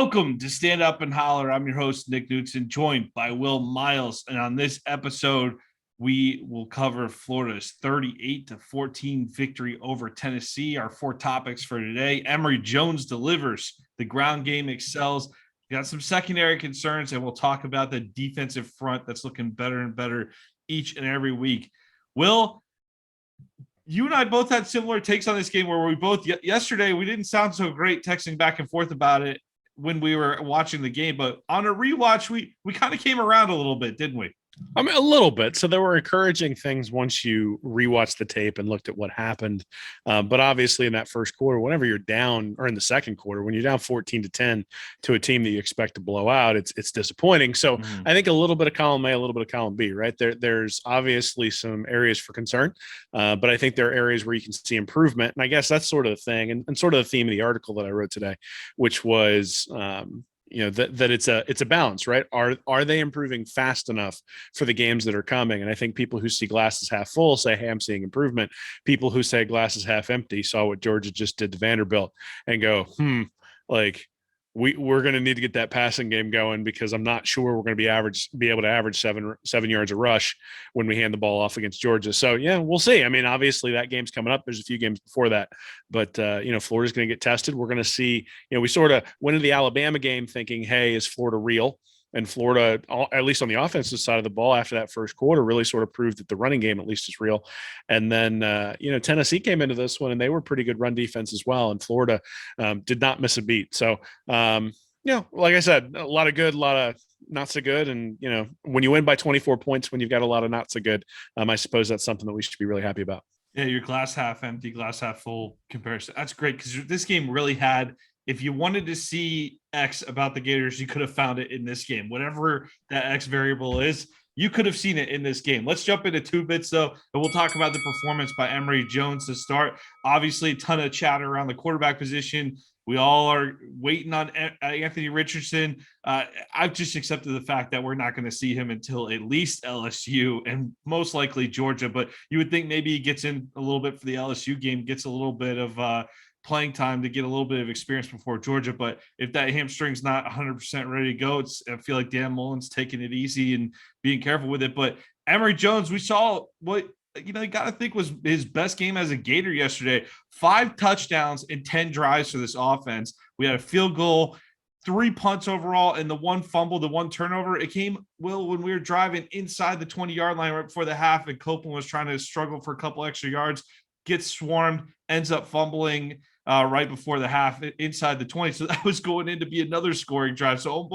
Welcome to Stand Up and Holler. I'm your host, Nick Knudsen, joined by Will Miles. And on this episode, we will cover Florida's 38-14 victory over Tennessee. Our four topics for today: Emory Jones delivers, the ground game excels. We got some secondary concerns, and we'll talk about the defensive front that's looking better and better each and every week. Will, you and I both had similar takes on this game where we both yesterday, we didn't sound so great texting back and forth about it when we were watching the game, but on a rewatch, we kind of came around a little bit, didn't we? I mean, a little bit. So there were encouraging things once you rewatched the tape and looked at what happened. But obviously in that first quarter, whenever you're down, or in the second quarter, when you're down 14-10 to a team that you expect to blow out, it's disappointing. So I think a little bit of column A, a little bit of column B, right? There's obviously some areas for concern, but I think there are areas where you can see improvement. And I guess that's sort of the thing, and sort of the theme of the article that I wrote today, which was that it's a balance, right? Are they improving fast enough for the games that are coming? And I think people who see glasses half full say, hey, I'm seeing improvement. People who say glasses half empty saw what Georgia just did to Vanderbilt and go, like we're going to need to get that passing game going, because I'm not sure we're going to be able to average seven yards a rush when we hand the ball off against Georgia. So yeah, we'll see. I mean, obviously that game's coming up. There's a few games before that, but Florida's going to get tested. We're going to see, we sort of went into the Alabama game thinking, hey, is Florida real? And Florida, at least on the offensive side of the ball, after that first quarter, really sort of proved that the running game at least is real. And then, Tennessee came into this one and they were pretty good run defense as well. And Florida did not miss a beat. So, like I said, a lot of good, a lot of not so good. And, when you win by 24 points, when you've got a lot of not so good, I suppose that's something that we should be really happy about. Yeah, your glass half empty, glass half full comparison. That's great, because this game really had, if you wanted to see X about the Gators, you could have found it in this game. Whatever that X variable is, you could have seen it in this game. Let's jump into two bits, though, and we'll talk about the performance by Emory Jones to start. Obviously, a ton of chatter around the quarterback position. We all are waiting on Anthony Richardson. I've just accepted the fact that we're not going to see him until at least LSU and most likely Georgia. But you would think maybe he gets in a little bit for the LSU game, gets a little bit of playing time to get a little bit of experience before Georgia. But if that hamstring's not 100% ready to go, I feel like Dan Mullen's taking it easy and being careful with it. But Emory Jones, we saw what you got to think was his best game as a Gator yesterday. 5 touchdowns in 10 drives for this offense. We had a field goal, 3 punts overall, and the 1 fumble, the 1 turnover. It came, Will, when we were driving inside the 20-yard line right before the half, and Copeland was trying to struggle for a couple extra yards, gets swarmed, ends up fumbling right before the half inside the 20. So that was going in to be another scoring drive. So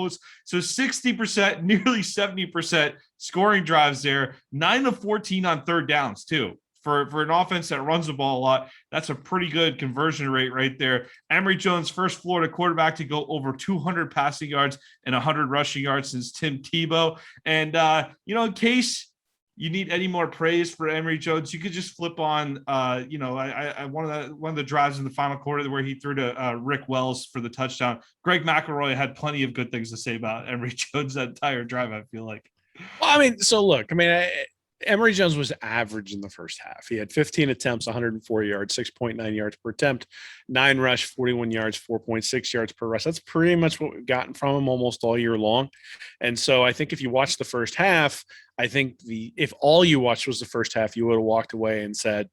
60%, nearly 70% scoring drives there. 9 of 14 on third downs too. For an offense that runs the ball a lot, that's a pretty good conversion rate right there. Emory Jones, first Florida quarterback to go over 200 passing yards and 100 rushing yards since Tim Tebow. And, in case you need any more praise for Emory Jones, you could just flip on, one of the drives in the final quarter where he threw to Rick Wells for the touchdown. Greg McElroy had plenty of good things to say about Emory Jones that entire drive, I feel like. Well, I mean, so look, Emory Jones was average in the first half. He had 15 attempts, 104 yards, 6.9 yards per attempt, 9 rush, 41 yards, 4.6 yards per rush. That's pretty much what we've gotten from him almost all year long. And so I think if you watch the first half, I think if all you watched was the first half, you would have walked away and said,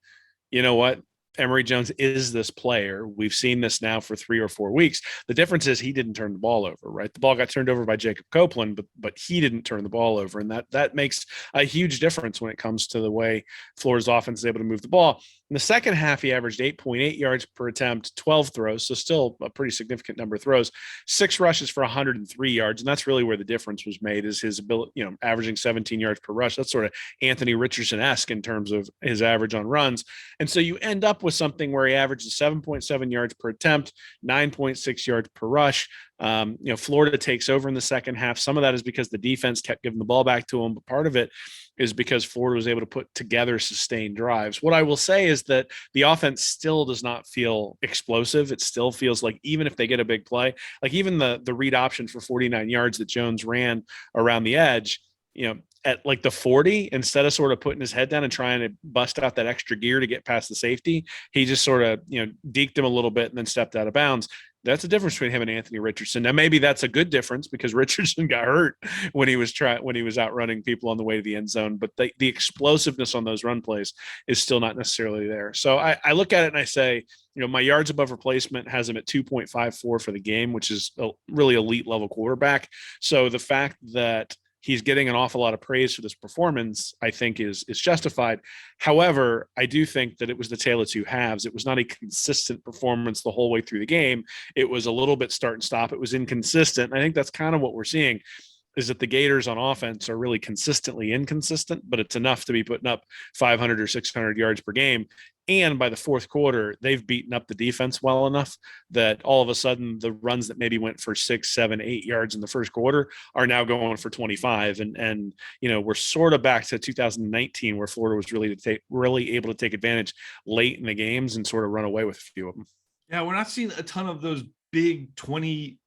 you know what? Emory Jones is this player. We've seen this now for 3 or 4 weeks. The difference is he didn't turn the ball over, right? The ball got turned over by Jacob Copeland, but he didn't turn the ball over. And that makes a huge difference when it comes to the way Florida's offense is able to move the ball. In the second half, he averaged 8.8 yards per attempt, 12 throws, so still a pretty significant number of throws, 6 rushes for 103 yards. And that's really where the difference was made, is his ability, averaging 17 yards per rush. That's sort of Anthony Richardson-esque in terms of his average on runs. And so you end up with something where he averages 7.7 yards per attempt, 9.6 yards per rush. Florida takes over in the second half. Some of that is because the defense kept giving the ball back to him, but part of it is because Florida was able to put together sustained drives. What I will say is that the offense still does not feel explosive. It still feels like, even if they get a big play, like even the read option for 49 yards that Jones ran around the edge, at like the 40, instead of sort of putting his head down and trying to bust out that extra gear to get past the safety, he just sort of, deked him a little bit and then stepped out of bounds. That's a difference between him and Anthony Richardson. Now, maybe that's a good difference because Richardson got hurt when he was outrunning people on the way to the end zone. But the explosiveness on those run plays is still not necessarily there. So I look at it and I say, my yards above replacement has him at 2.54 for the game, which is a really elite level quarterback. So the fact that he's getting an awful lot of praise for this performance, I think is justified. However, I do think that it was the tale of two halves. It was not a consistent performance the whole way through the game. It was a little bit start and stop. It was inconsistent. And I think that's kind of what we're seeing, is that the Gators on offense are really consistently inconsistent, but it's enough to be putting up 500 or 600 yards per game. And by the fourth quarter, they've beaten up the defense well enough that all of a sudden the runs that maybe went for 6, 7, 8 yards in the first quarter are now going for 25. And we're sort of back to 2019 where Florida was really able to take advantage late in the games and sort of run away with a few of them. Yeah, we're not seeing a ton of those big 20+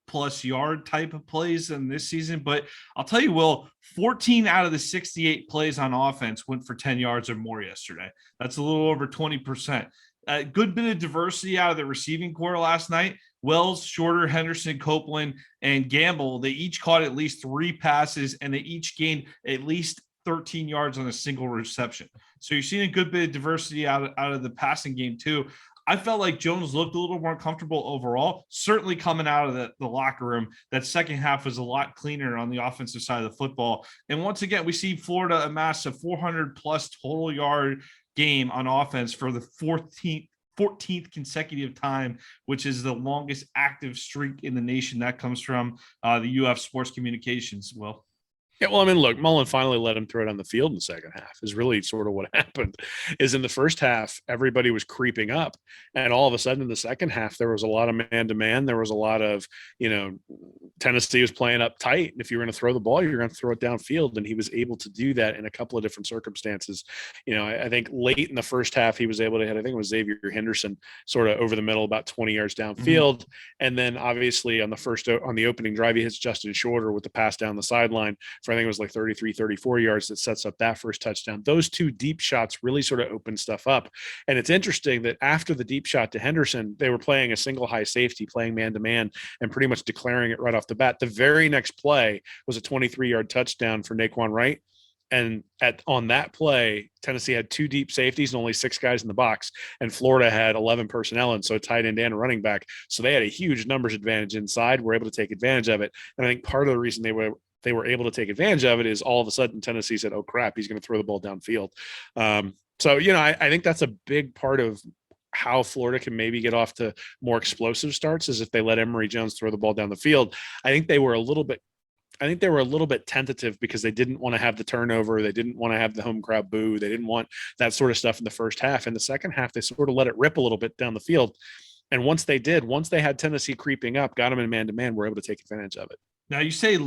yard type of plays in this season, but I'll tell you, Will, 14 out of the 68 plays on offense went for 10 yards or more yesterday. That's a little over 20%. A good bit of diversity out of the receiving corps last night. Wells, Shorter, Henderson, Copeland, and Gamble, they each caught at least 3 passes, and they each gained at least 13 yards on a single reception. So you're seeing a good bit of diversity out of the passing game too. I felt like Jones looked a little more comfortable overall, certainly coming out of the locker room. That second half was a lot cleaner on the offensive side of the football. And once again, we see Florida amass a 400+ total yard game on offense for the 14th consecutive time, which is the longest active streak in the nation. That comes from the UF Sports Communications, Will. Yeah, well, I mean, look, Mullen finally let him throw it on the field in the second half is really sort of what happened. Is in the first half, everybody was creeping up. And all of a sudden in the second half, there was a lot of man-to-man. There was a lot of, Tennessee was playing up tight. And if you're going to throw the ball, you're going to throw it downfield. And he was able to do that in a couple of different circumstances. I think late in the first half, he was able to hit, I think it was Xavier Henderson, sort of over the middle, about 20 yards downfield. Mm-hmm. And then obviously on the opening drive, he hits Justin Shorter with the pass down the sideline for I think it was like 33, 34 yards that sets up that first touchdown. Those 2 deep shots really sort of open stuff up. And it's interesting that after the deep shot to Henderson, they were playing a single high safety, playing man-to-man, and pretty much declaring it right off the bat. The very next play was a 23-yard touchdown for Naquan Wright. And on that play, Tennessee had 2 deep safeties and only 6 guys in the box, and Florida had 11 personnel, and so a tight end and a running back. So they had a huge numbers advantage inside. Were able to take advantage of it. And I think part of the reason they were able to take advantage of it is all of a sudden Tennessee said, oh crap, he's going to throw the ball downfield. I think that's a big part of how Florida can maybe get off to more explosive starts is if they let Emory Jones throw the ball down the field. I think they were a little bit tentative because they didn't want to have the turnover. They didn't want to have the home crowd boo. They didn't want that sort of stuff in the first half. In the second half, they sort of let it rip a little bit down the field. And once they had Tennessee creeping up, got them in man-to-man, were able to take advantage of it. Now you say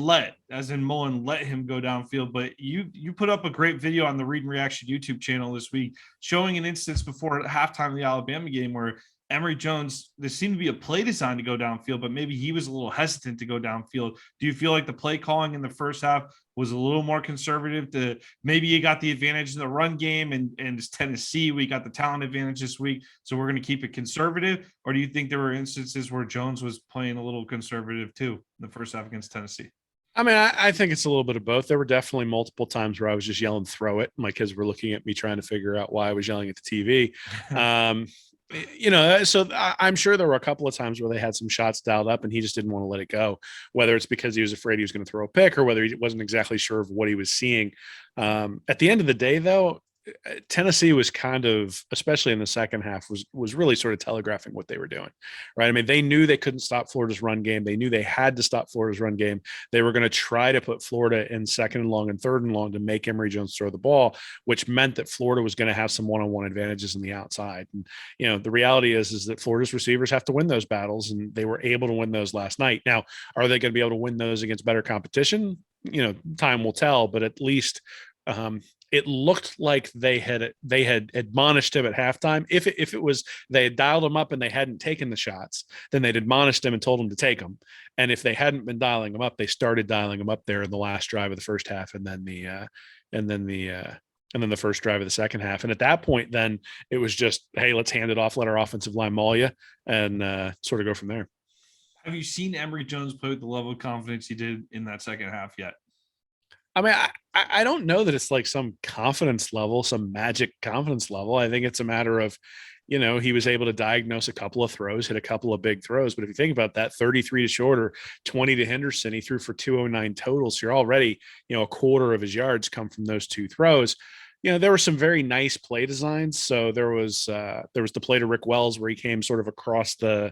as in Mullen let him go downfield, but you put up a great video on the Read and Reaction YouTube channel this week showing an instance before halftime of the Alabama game where Emory Jones, there seemed to be a play design to go downfield, but maybe he was a little hesitant to go downfield. Do you feel like the play calling in the first half was a little more conservative to maybe you got the advantage in the run game and it's Tennessee, we got the talent advantage this week, so we're going to keep it conservative? Or do you think there were instances where Jones was playing a little conservative too in the first half against Tennessee? I mean, I think it's a little bit of both. There were definitely multiple times where I was just yelling, throw it. My kids were looking at me trying to figure out why I was yelling at the TV. So I'm sure there were a couple of times where they had some shots dialed up and he just didn't want to let it go, whether it's because he was afraid he was going to throw a pick or whether he wasn't exactly sure of what he was seeing. At the end of the day, though, Tennessee was kind of, especially in the second half, was really sort of telegraphing what they were doing, right? I mean, they knew they couldn't stop Florida's run game. They knew they had to stop Florida's run game. They were going to try to put Florida in second and long and third and long to make Emory Jones throw the ball, which meant that Florida was going to have some one-on-one advantages in the outside. And, the reality is that Florida's receivers have to win those battles, and they were able to win those last night. Now, are they going to be able to win those against better competition? Time will tell, but at least it looked like they had admonished him at halftime. If it was they had dialed him up and they hadn't taken the shots, then they'd admonished him and told him to take them. And if they hadn't been dialing him up, they started dialing him up there in the last drive of the first half, and then the first drive of the second half. And at that point, then it was just, hey, let's hand it off, let our offensive line maul you, and sort of go from there. have you seen Emory Jones play with the level of confidence he did in that second half yet? I mean, I don't know that it's like some confidence level, some magic confidence level. I think it's a matter of, he was able to diagnose a couple of throws, hit a couple of big throws. But if you think about that, 33 to Shorter, 20 to Henderson, he threw for 209 total. So you're already, a quarter of his yards come from those two throws. There were some very nice play designs. So there was the play to Rick Wells where he came sort of across the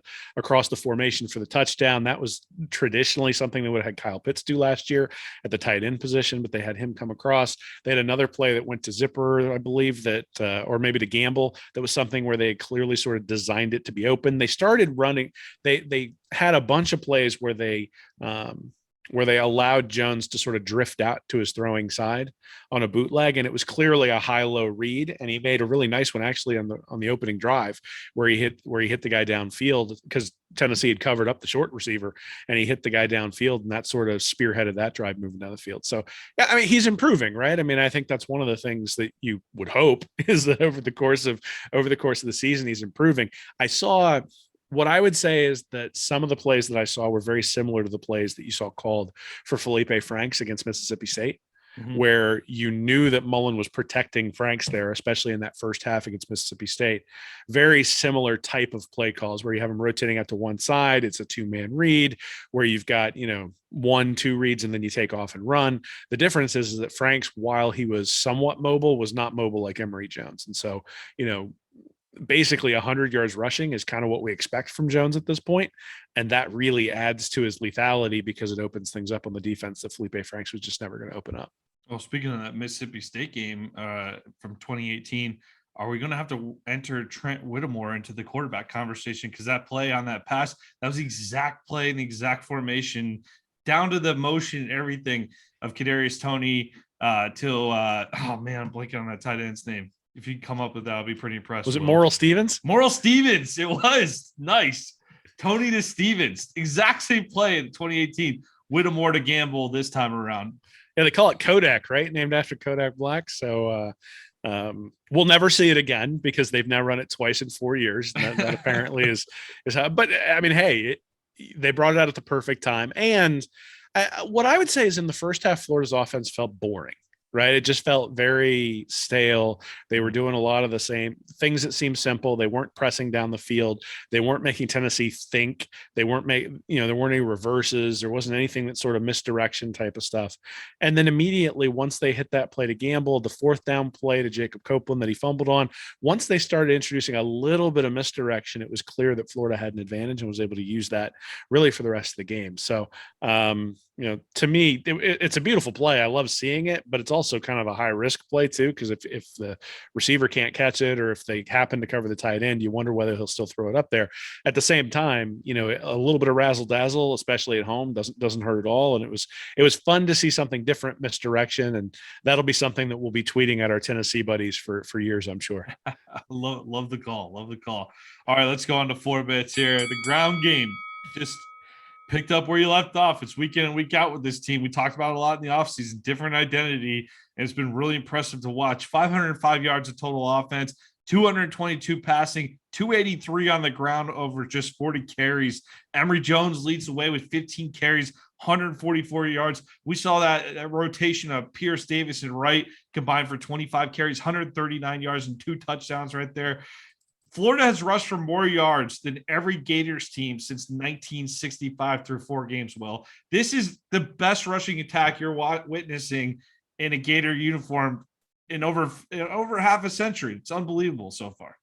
formation for the touchdown. That was traditionally something that would have had Kyle Pitts do last year at the tight end position, but they had him come across. They had another play that went to Zipper, I believe, that or maybe to Gamble. That was something where they clearly sort of designed it to be open. They started running. They had a bunch of plays where they allowed Jones to sort of drift out to his throwing side on a bootleg. And it was clearly a high-low read. And he made a really nice one actually on the opening drive where he hit the guy downfield because Tennessee had covered up the short receiver and he hit the guy downfield, and that sort of spearheaded that drive moving down the field. So yeah, I mean, he's improving, right? I mean, I think that's one of the things that you would hope is that over the course of the season, he's improving. What I would say is that some of the plays that I saw were very similar to the plays that you saw called for Felipe Franks against Mississippi State, where you knew that Mullen was protecting Franks there, especially in that first half against Mississippi State. Very similar type of play calls where you have him rotating out to one side. It's a two-man read where you've got, 1-2 reads and then you take off and run. The difference is that Franks, while he was somewhat mobile, was not mobile like Emory Jones. And so, basically 100 yards rushing is kind of what we expect from Jones at this point. And that really adds to his lethality because it opens things up on the defense that Felipe Franks was just never going to open up. Well, speaking of that Mississippi State game from 2018, are we going to have to enter Trent Whittemore into the quarterback conversation? Because that play on that pass, that was the exact play and the exact formation down to the motion and everything of Kadarius Toney till oh man, I'm blanking on that tight end's name. If you come up with that, I'll be pretty impressed. Was it Morrill Stevens? Morrill Stevens. It was nice. Toney to Stevens. Exact same play in 2018. Whittemore to Gamble this time around. Yeah, they call it Kodak, right? Named after Kodak Black. So we'll never see it again because they've now run it twice in 4 years. That apparently is how. But I mean, hey, they brought it out at the perfect time. And what I would say is in the first half, Florida's offense felt boring. Right. It just felt very stale. They were doing a lot of the same things that seemed simple. They weren't pressing down the field. They weren't making Tennessee think. They weren't there weren't any reverses. There wasn't anything that sort of misdirection type of stuff. And then immediately, once they hit that play to Gamble, the fourth down play to Jacob Copeland that he fumbled on, once they started introducing a little bit of misdirection, it was clear that Florida had an advantage and was able to use that really for the rest of the game. So, to me, it's a beautiful play. I love seeing it, but it's also kind of a high risk play too, because if the receiver can't catch it or if they happen to cover the tight end, you wonder whether he'll still throw it up there. At the same time, a little bit of razzle dazzle, especially at home, doesn't hurt at all. And it was fun to see something different, misdirection, and that'll be something that we'll be tweeting at our Tennessee buddies for years, I'm sure. love the call. Love the call. All right, let's go on to 4 bits here. The ground game just picked up where you left off. It's week in and week out with this team. We talked about it a lot in the offseason, different identity, and it's been really impressive to watch. 505 yards of total offense, 222 passing, 283 on the ground over just 40 carries. Emory Jones leads the way with 15 carries, 144 yards. We saw that rotation of Pierce, Davis, and Wright combined for 25 carries, 139 yards, and 2 touchdowns right there. Florida has rushed for more yards than every Gators team since 1965 through 4 games. Will, this is the best rushing attack you're witnessing in a Gator uniform in over half a century. It's unbelievable so far.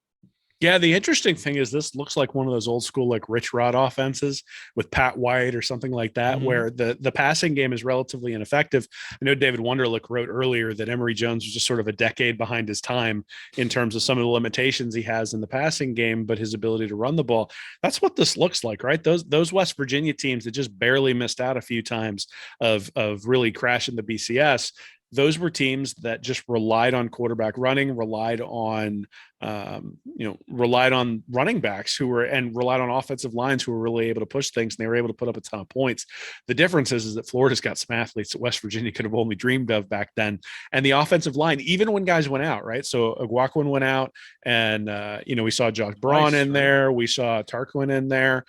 Yeah, the interesting thing is this looks like one of those old school like Rich Rod offenses with Pat White or something like that, where the passing game is relatively ineffective. I know David Wunderlich wrote earlier that Emory Jones was just sort of a decade behind his time in terms of some of the limitations he has in the passing game, but his ability to run the ball. That's what this looks like, right? Those West Virginia teams that just barely missed out a few times of really crashing the BCS. Those were teams that just relied on quarterback running, relied on relied on running backs and relied on offensive lines who were really able to push things, and they were able to put up a ton of points. The difference is that Florida's got some athletes that West Virginia could have only dreamed of back then. And the offensive line, even when guys went out, right? So Aguaquin went out, and we saw Josh Braun in there. We saw Tarquin in there.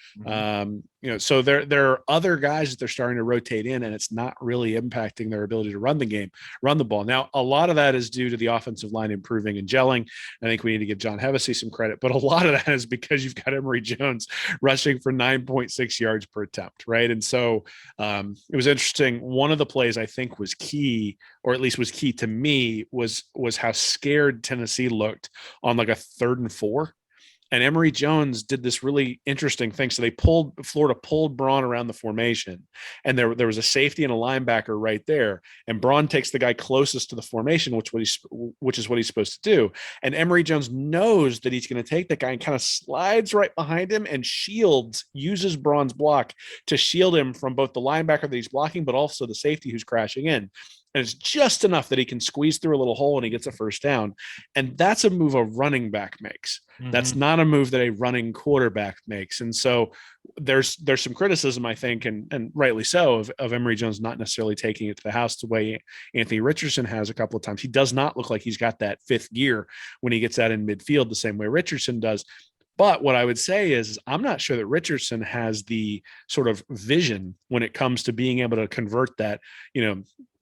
So there are other guys that they're starting to rotate in, and it's not really impacting their ability to run the ball. Now, a lot of that is due to the offensive line improving and gelling. I think we need to give John Hevesy some credit, but a lot of that is because you've got Emory Jones rushing for 9.6 yards per attempt, right? And so it was interesting. One of the plays I think was key, or at least was key to me, was how scared Tennessee looked on like a 3rd and 4. And Emory Jones did this really interesting thing. So Florida pulled Braun around the formation, and there was a safety and a linebacker right there. And Braun takes the guy closest to the formation, which is what he's supposed to do. And Emory Jones knows that he's going to take that guy and kind of slides right behind him and uses Braun's block to shield him from both the linebacker that he's blocking, but also the safety who's crashing in. And it's just enough that he can squeeze through a little hole and he gets a first down. And that's a move a running back makes. That's not a move that a running quarterback makes. And so there's some criticism, I think, and rightly so, of Emory Jones not necessarily taking it to the house the way Anthony Richardson has a couple of times. He does not look like he's got that 5th gear when he gets out in midfield the same way Richardson does. But what I would say is I'm not sure that Richardson has the sort of vision when it comes to being able to convert that,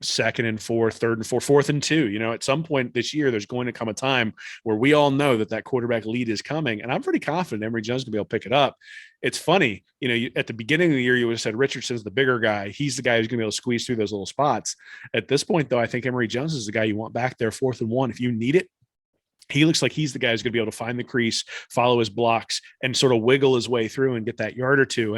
2nd and 4, 3rd and 4, 4th and 2. At some point this year, there's going to come a time where we all know that quarterback lead is coming. And I'm pretty confident Emory Jones will be able to pick it up. It's funny, at the beginning of the year, you would have said Richardson's the bigger guy. He's the guy who's going to be able to squeeze through those little spots. At this point, though, I think Emory Jones is the guy you want back there 4th and 1. If you need it, he looks like he's the guy who's going to be able to find the crease, follow his blocks, and sort of wiggle his way through and get that yard or two.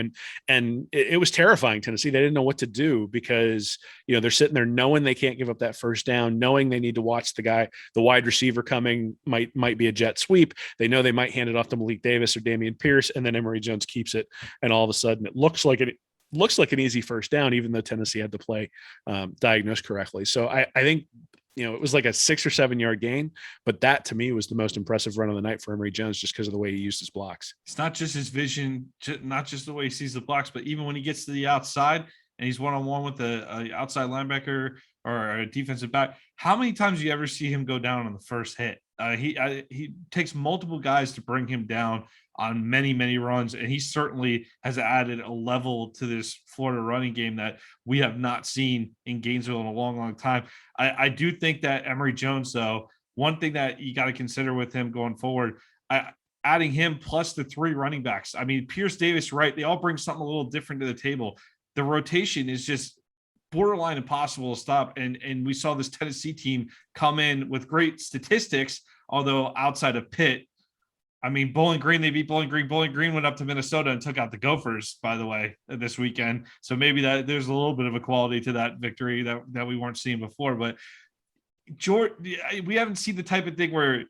And it was terrifying. Tennessee, they didn't know what to do because they're sitting there knowing they can't give up that first down, knowing they need to watch the wide receiver coming might be a jet sweep. They know they might hand it off to Malik Davis or Dameon Pierce, and then Emory Jones keeps it, and all of a sudden it looks like an easy first down, even though Tennessee had the play diagnosed correctly. So I think. It was like a 6 or 7 yard gain, but that to me was the most impressive run of the night for Emory Jones, just because of the way he used his blocks. It's not just his vision, not just the way he sees the blocks, but even when he gets to the outside and he's one-on-one with a outside linebacker or a defensive back, how many times do you ever see him go down on the first hit? He takes multiple guys to bring him down on many, many runs, and he certainly has added a level to this Florida running game that we have not seen in Gainesville in a long, long time. I do think that Emory Jones, though, one thing that you got to consider with him going forward, adding him plus the 3 running backs. I mean, Pierce, Davis, Wright, they all bring something a little different to the table. The rotation is just borderline impossible to stop. And we saw this Tennessee team come in with great statistics, although outside of Pitt. I mean, Bowling Green, they beat Bowling Green. Bowling Green went up to Minnesota and took out the Gophers, by the way, this weekend. So maybe that there's a little bit of a quality to that victory that we weren't seeing before. But we haven't seen the type of thing where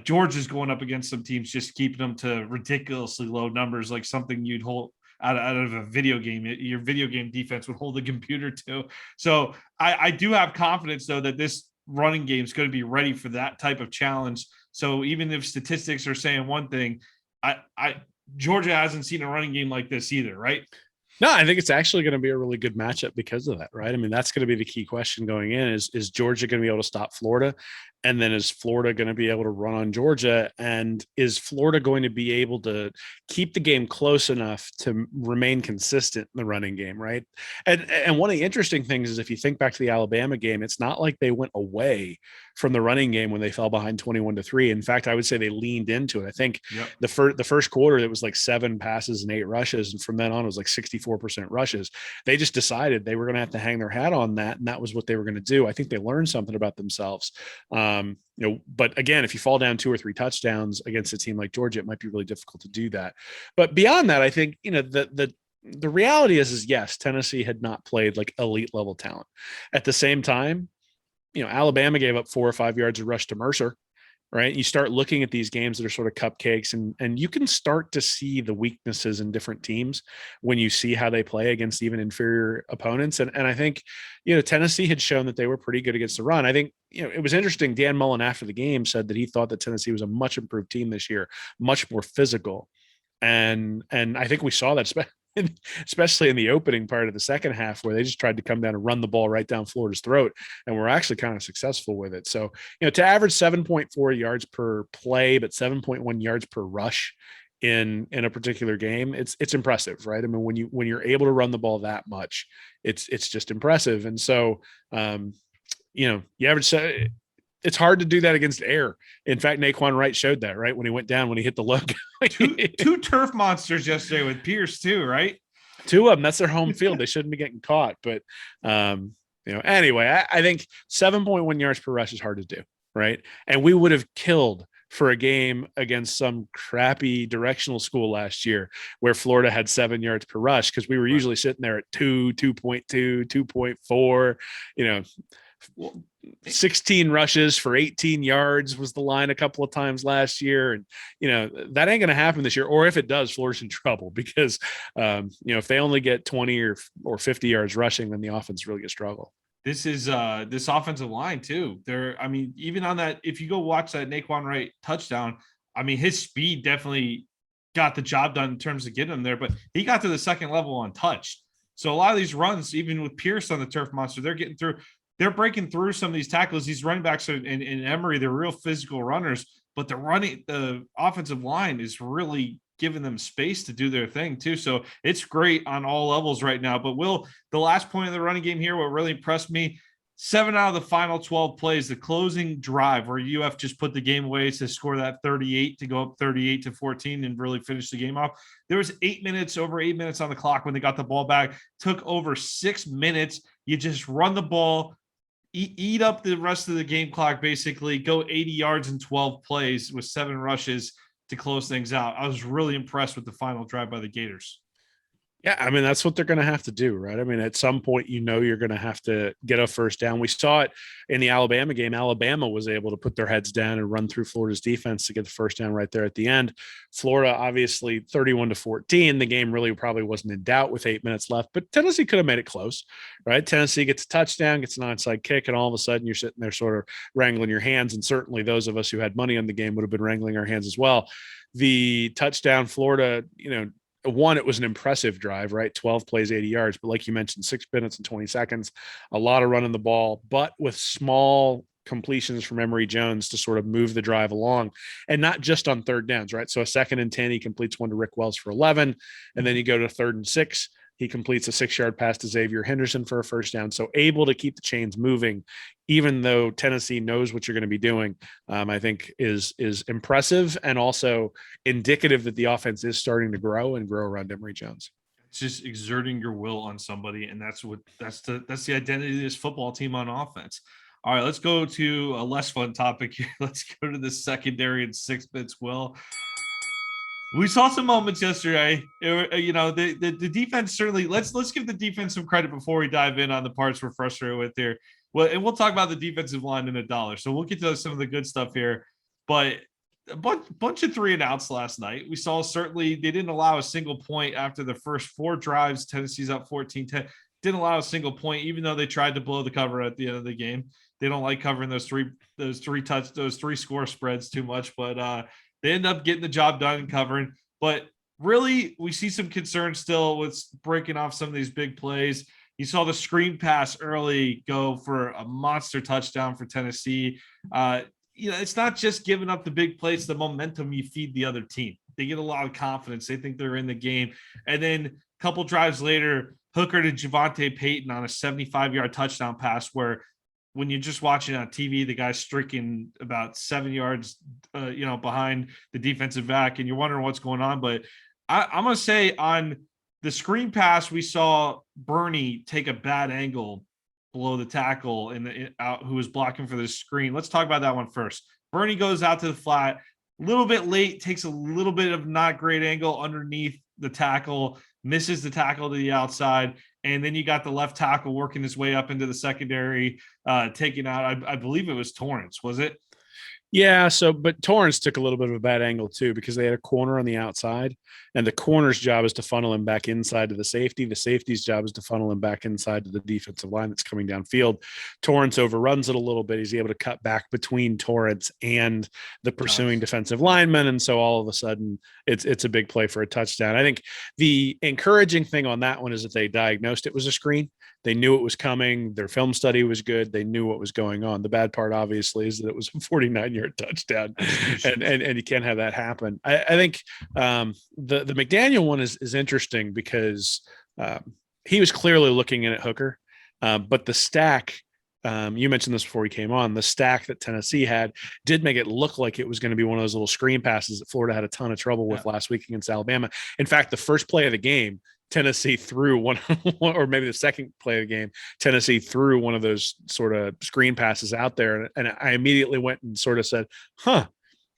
George is going up against some teams, just keeping them to ridiculously low numbers, like something you'd hold out of a video game. Your video game defense would hold the computer to. So I do have confidence, though, that this running game is going to be ready for that type of challenge. So even if statistics are saying one thing, Georgia hasn't seen a running game like this either, right? No, I think it's actually going to be a really good matchup because of that, right? I mean, that's going to be the key question going in is Georgia going to be able to stop Florida? And then is Florida going to be able to run on Georgia? And is Florida going to be able to keep the game close enough to remain consistent in the running game, right? And one of the interesting things is if you think back to the Alabama game, it's not like they went away from the running game when they fell behind 21-3. In fact, I would say they leaned into it. I think the first quarter, it was like 7 passes and 8 rushes. And from then on, it was like 64% rushes. They just decided they were going to have to hang their hat on that. And that was what they were going to do. I think they learned something about themselves. But again, if you fall down 2 or 3 touchdowns against a team like Georgia, it might be really difficult to do that. But beyond that, I think, the reality is yes, Tennessee had not played like elite level talent. At the same time, Alabama gave up 4 or 5 yards of rush to Mercer. right? You start looking at these games that are sort of cupcakes, and you can start to see the weaknesses in different teams when you see how they play against even inferior opponents. And I think, Tennessee had shown that they were pretty good against the run. I think, it was interesting. Dan Mullen after the game said that he thought that Tennessee was a much improved team this year, much more physical. And I think we saw that especially in the opening part of the second half, where they just tried to come down and run the ball right down Florida's throat, and we're actually kind of successful with it. So, to average 7.4 yards per play, but 7.1 yards per rush in a particular game, it's impressive, right? I mean, when you're able to run the ball that much, it's just impressive. And so, you average. It's hard to do that against air. In fact, Naquan Wright showed that, right? When he went down, when he hit the logo. two turf monsters yesterday with Pierce too, right? Two of them. That's their home field. They shouldn't be getting caught. But, anyway, I think 7.1 yards per rush is hard to do, right? And we would have killed for a game against some crappy directional school last year where Florida had 7 yards per rush, because we were usually sitting there at 2.2, 2.4, 16 rushes for 18 yards was the line a couple of times last year. And, that ain't going to happen this year. Or if it does, Florida's in trouble, because, if they only get 20 or 50 yards rushing, then the offense really gets struggle. This is this offensive line too. Even on that, if you go watch that Naquan Wright touchdown, his speed definitely got the job done in terms of getting him there, but he got to the second level untouched. So a lot of these runs, even with Pierce on the turf monster, they're getting through. They're breaking through some of these tackles. These running backs in Emory, they're real physical runners, but the offensive line is really giving them space to do their thing too. So it's great on all levels right now. But the last point of the running game here, what really impressed me, 7 out of the final 12 plays, the closing drive where UF just put the game away to score that 38 to go up 38-14 and really finish the game off. There was over 8 minutes on the clock when they got the ball back. Took over 6 minutes. You just run the ball, eat up the rest of the game clock, basically go 80 yards in 12 plays with 7 rushes to close things out. I was really impressed with the final drive by the Gators. Yeah, that's what they're going to have to do, right? At some point, you're going to have to get a first down. We saw it in the Alabama game. Alabama was able to put their heads down and run through Florida's defense to get the first down right there at the end. Florida, obviously, 31-14. The game really probably wasn't in doubt with 8 minutes left, but Tennessee could have made it close, right? Tennessee gets a touchdown, gets an onside kick, and all of a sudden you're sitting there sort of wrangling your hands. And certainly those of us who had money on the game would have been wrangling our hands as well. The touchdown, Florida, one, it was an impressive drive, right? 12 plays, 80 yards. But like you mentioned, 6 minutes and 20 seconds, a lot of running the ball, but with small completions from Emory Jones to sort of move the drive along, and not just on third downs, right? So a 2nd and 10, he completes one to Rick Wells for 11. And then you go to 3rd and 6. He completes a 6-yard pass to Xavier Henderson for a first down. So able to keep the chains moving, even though Tennessee knows what you're going to be doing, I think is impressive, and also indicative that the offense is starting to grow around Emory Jones. It's just exerting your will on somebody, and that's the identity of this football team on offense. All right, let's go to a less fun topic here. Let's go to the secondary and 6 bits. Will, we saw some moments yesterday. The defense certainly. Let's give the defense some credit before we dive in on the parts we're frustrated with here. Well, and we'll talk about the defensive line in $1. So we'll get to some of the good stuff here. But a bunch of 3 and outs last night. We saw certainly they didn't allow a single point after the first 4 drives. Tennessee's up 14-10. Didn't allow a single point, even though they tried to blow the cover at the end of the game. They don't like covering those three score spreads too much, but they end up getting the job done and covering. But really, we see some concern still with breaking off some of these big plays. You saw the screen pass early go for a monster touchdown for Tennessee. It's not just giving up the big plays, the momentum you feed the other team. They get a lot of confidence. They think they're in the game. And then a couple drives later, Hooker to Javonte Payton on a 75-yard touchdown pass where when you're just watching on TV, the guy's streaking about 7 yards, behind the defensive back, and you're wondering what's going on. But I'm going to say on the screen pass, we saw Bernie take a bad angle below the tackle who was blocking for the screen. Let's talk about that one first. Bernie goes out to the flat, a little bit late, takes a little bit of not great angle underneath the tackle, misses the tackle to the outside. And then you got the left tackle working his way up into the secondary, taking out, I believe it was Torrance, was it? Yeah, but Torrance took a little bit of a bad angle too because they had a corner on the outside, and the corner's job is to funnel him back inside to the safety. The safety's job is to funnel him back inside to the defensive line that's coming downfield. Torrance overruns it a little bit. He's able to cut back between Torrance and the pursuing Nice. defensive lineman, and so all of a sudden it's a big play for a touchdown. I think the encouraging thing on that one is that they diagnosed it was a screen. They knew it was coming. Their film study was good. They knew what was going on. The bad part, obviously, is that it was a 49-yard touchdown, and you can't have that happen. I think the McDaniel one is interesting because he was clearly looking in at Hooker, but the stack. You mentioned this before we came on. The stack that Tennessee had did make it look like it was going to be one of those little screen passes that Florida had a ton of trouble with last week against Alabama. In fact, the first play of the game, Tennessee threw one, or maybe the second play of the game, Tennessee threw one of those sort of screen passes out there. And I immediately went and sort of said,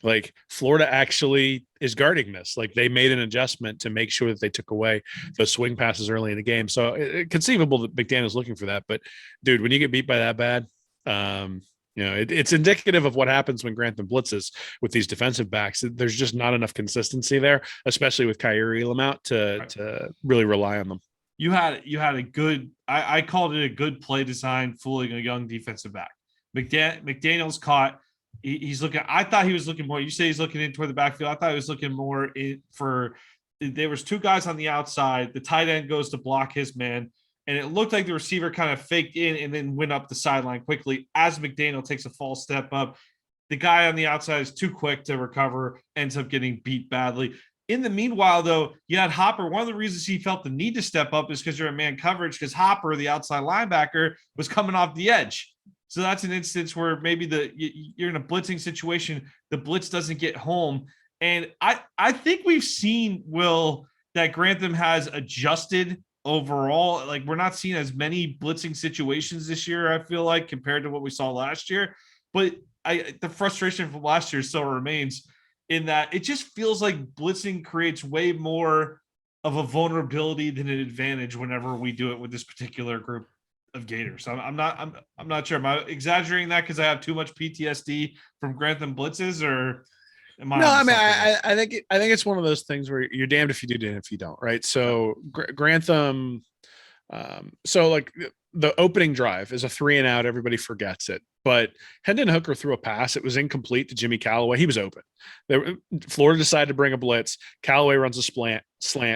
like Florida actually is guarding this. Like they made an adjustment to make sure that they took away those swing passes early in the game. So conceivable that McDaniel's looking for that. But dude, when you get beat by that bad, it's indicative of what happens when Grantham blitzes with these defensive backs. There's just not enough consistency there, especially with Kyrie Elam out to really rely on them. You had a good, I called it a good play design, fooling a young defensive back. McDaniel's caught. He's looking. I thought he was looking more. You say he's looking in toward the backfield. I thought he was looking more in for. There was two guys on the outside. The tight end goes to block his man, and it looked like the receiver kind of faked in and then went up the sideline quickly as McDaniel takes a false step up. The guy on the outside is too quick to recover, ends up getting beat badly. In the meanwhile, though, you had Hopper. One of the reasons he felt the need to step up is because you're in man coverage, because Hopper, the outside linebacker, was coming off the edge. So that's an instance where maybe you're in a blitzing situation, the blitz doesn't get home. And I think we've seen, Will, that Grantham has adjusted overall. Like we're not seeing as many blitzing situations this year, I feel like, compared to what we saw last year. But the frustration from last year still remains in that it just feels like blitzing creates way more of a vulnerability than an advantage whenever we do it with this particular group of Gators. I'm not sure. Am I exaggerating that because I have too much PTSD from Grantham blitzes, or am I? No, I mean, I think it's one of those things where you're damned if you do, damned if you don't, right? So Grantham, so like the opening drive is a 3-and-out. Everybody forgets it. But Hendon Hooker threw a pass. It was incomplete to Jimmy Callaway. He was open. Florida decided to bring a blitz. Callaway runs a slant.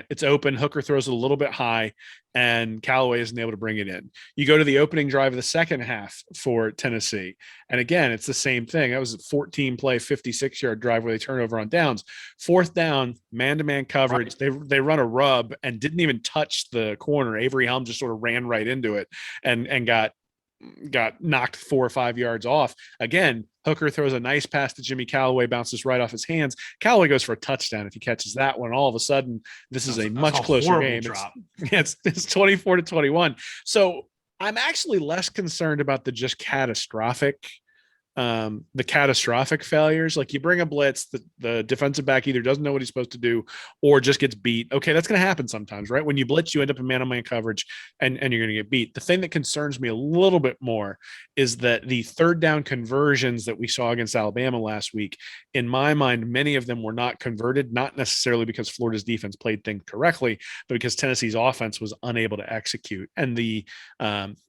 It's open. Hooker throws it a little bit high, and Callaway isn't able to bring it in. You go to the opening drive of the second half for Tennessee. And again, it's the same thing. That was a 14-play, 56-yard drive where they turn over on downs. Fourth down, man-to-man coverage. Right. They run a rub and didn't even touch the corner. Avery Helm just sort of ran right into it and got knocked 4 or 5 yards off. Again, Hooker throws a nice pass to Jimmy Callaway, bounces right off his hands. Callaway goes for a touchdown if he catches that one. All of a sudden, this is a much closer game. It's 24-21. So I'm actually less concerned about the catastrophic failures. Like you bring a blitz, the defensive back either doesn't know what he's supposed to do or just gets beat. Okay, that's going to happen sometimes, right? When you blitz, you end up in man-on-man coverage and you're going to get beat. The thing that concerns me a little bit more is that the third down conversions that we saw against Alabama last week, in my mind, many of them were not converted, not necessarily because Florida's defense played things correctly, but because Tennessee's offense was unable to execute. And the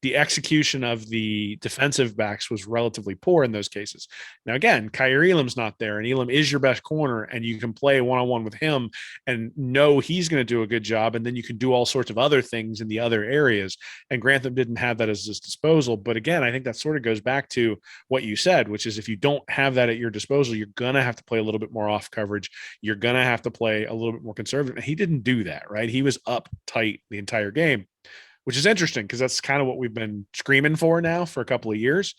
execution of the defensive backs was relatively poor in those cases. Now, again, Kyrie Elam's not there, and Elam is your best corner, and you can play one-on-one with him and know he's going to do a good job, and then you can do all sorts of other things in the other areas. And Grantham didn't have that at his disposal. But again, I think that sort of goes back to what you said, which is if you don't have that at your disposal, you're going to have to play a little bit more off coverage. You're going to have to play a little bit more conservative. And he didn't do that, right? He was up tight the entire game, which is interesting because that's kind of what we've been screaming for now for a couple of years.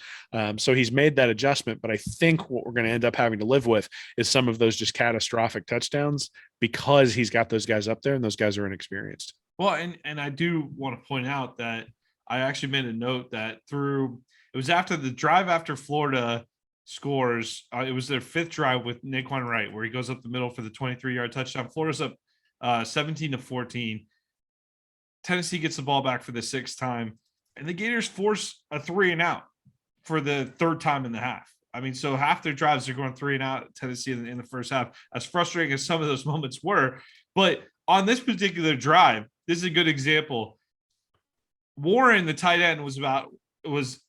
So he's made that adjustment, but I think what we're going to end up having to live with is some of those just catastrophic touchdowns because he's got those guys up there and those guys are inexperienced. Well, and I do want to point out that I actually made a note that it was after the drive after Florida scores. It was their fifth drive with Naquan Wright, where he goes up the middle for the 23-yard touchdown. Florida's up 17-14. Tennessee gets the ball back for the sixth time, and the Gators force a 3-and-out for the third time in the half. I mean, so half their drives are going 3 and out at Tennessee in the first half, as frustrating as some of those moments were. But on this particular drive, this is a good example. Warren, the tight end,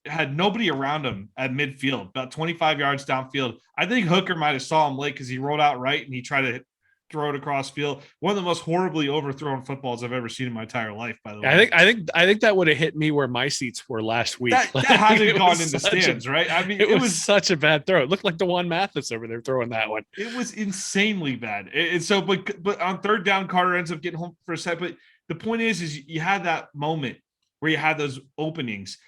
had nobody around him at midfield, about 25 yards downfield. I think Hooker might have saw him late because he rolled out right and he tried to throw it across field. One of the most horribly overthrown footballs I've ever seen in my entire life, by the way. I think that would have hit me where my seats were last week. That hasn't gone in the stands, right? I mean, it was such a bad throw. It looked like DeJuan Mathis over there throwing that one. It was insanely bad. And so, but on third down, Carter ends up getting home for a set. But the point is you had that moment where you had those openings.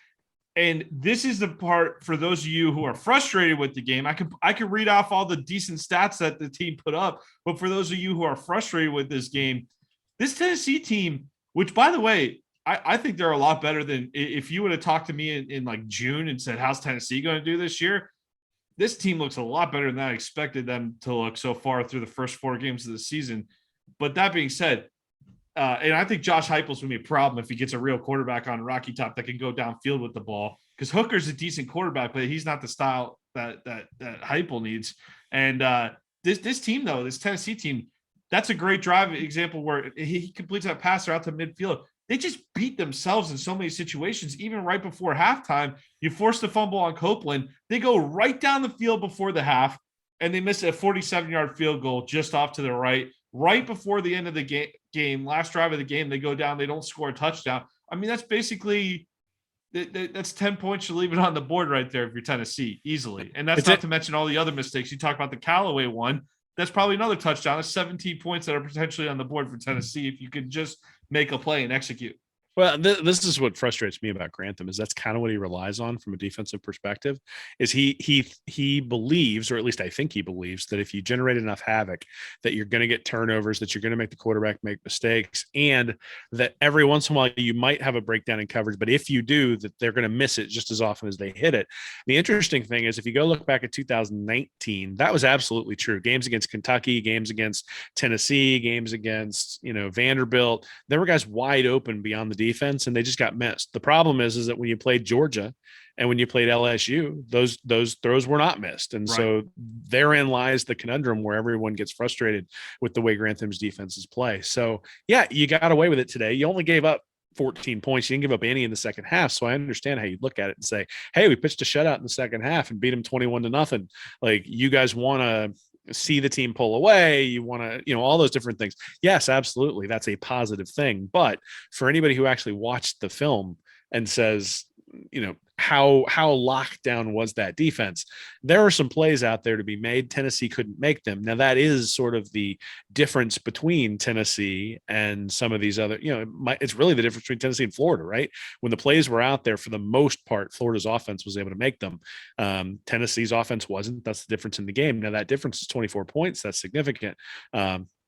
And this is the part for those of you who are frustrated with the game. I could read off all the decent stats that the team put up, but for those of you who are frustrated with this game, this Tennessee team, which by the way, I think they're a lot better than if you would have talked to me in like June and said, how's Tennessee going to do this year? This team looks a lot better than I expected them to look so far through the first 4 games of the season. But that being said, and I think Josh Heupel's going to be a problem if he gets a real quarterback on Rocky Top that can go downfield with the ball, because Hooker's a decent quarterback, but he's not the style that Heupel needs. And this team, though, this Tennessee team, that's a great drive example where he completes that passer out to midfield. They just beat themselves in so many situations, even right before halftime. You force the fumble on Copeland. They go right down the field before the half, and they miss a 47-yard field goal just off to the right before the end of the game, last drive of the game. They go down, they don't score a touchdown. I mean, that's basically that's 10 points. You leave it on the board right there if you're Tennessee easily. And that's not to mention all the other mistakes. You talk about the Callaway one. That's probably another touchdown. That's 17 points that are potentially on the board for Tennessee if you could just make a play and execute. Well, this is what frustrates me about Grantham is that's kind of what he relies on from a defensive perspective. Is he believes, or at least I think he believes, that if you generate enough havoc, that you're going to get turnovers, that you're going to make the quarterback make mistakes, and that every once in a while you might have a breakdown in coverage. But if you do, that they're going to miss it just as often as they hit it. The interesting thing is, if you go look back at 2019, that was absolutely true. Games against Kentucky, games against Tennessee, games against Vanderbilt, there were guys wide open beyond the defense, and they just got missed. The problem is that when you played Georgia and when you played LSU, those throws were not missed. And so therein lies the conundrum where everyone gets frustrated with the way Grantham's defenses play. So yeah, you got away with it today. You only gave up 14 points. You didn't give up any in the second half. So I understand how you look at it and say, hey, we pitched a shutout in the second half and beat them 21-0. Like, you guys want to see the team pull away, you want to, all those different things. Yes, absolutely. That's a positive thing. But for anybody who actually watched the film and says, how locked down was that defense? There are some plays out there to be made. Tennessee couldn't make them. Now, that is sort of the difference between Tennessee and some of these other, it's really the difference between Tennessee and Florida, right? When the plays were out there, for the most part, Florida's offense was able to make them. Tennessee's offense wasn't. That's the difference in the game. Now, that difference is 24 points. That's significant.